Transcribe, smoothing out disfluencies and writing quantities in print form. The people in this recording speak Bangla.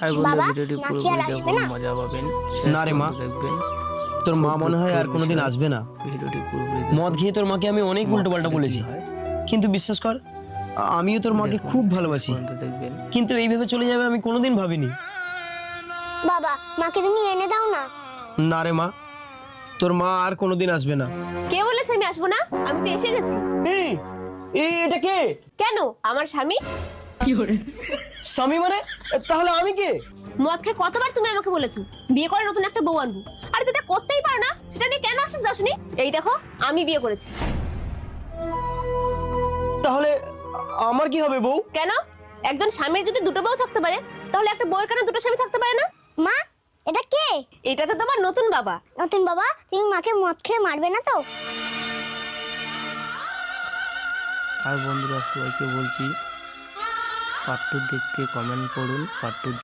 হাই বন্ধুরা, বাবা ভিডিওটি মা কি পুরোপুরি আর আসবে দেখুন, না? মজা পাবেন। না রে মা, দেখবেন তোর মা মনে হয় আর কোনোদিন বিষয়। আসবে না। ভিডিওটি পুরোপুরি মদ খেয়ে তোর মাকে আমি অনেক উল্টো পাল্টা বলেছি, কিন্তু বিশ্বাস কর আমিও তোর মাকে খুব ভালোবাসি, দেখবেন। কিন্তু এইভাবে চলে যাবে আমি কোনোদিন ভাবিনি। বাবা মাকে তুমি এনে দাও না। না রে মা, তোর মা আর কোনোদিন আসবে না। কে বলেছে আমি আসবো না? আমি তো এসে গেছি। এই এই এটা কে? কেন? আমার স্বামী। স্বামী মানে? তাহলে আমি কে? মদ খেয়ে কতবার তুমি আমাকে বলেছো বিয়ে করে নতুন একটা বউ আনবো, আরে তুমি এটা করতেই পারো না, সেটা নিয়ে কেন আসছিস দশনি? এই দেখো আমি বিয়ে করেছি। তাহলে আমার কি হবে বউ? কেন? একজন স্বামীর যদি দুটো বউ থাকতে পারে, তাহলে একটা বউয়ের কেন দুটো স্বামী থাকতে পারে না? মা এটা কে? এটা তো তোমার নতুন বাবা। নতুন বাবা, তুমি মাকে মদ খেয়ে মারবে না তো? আর বন্ধুরা, সবাইকে বলছি পার্ট 2 দেখতে কমেন্ট করুন। পার্ট 2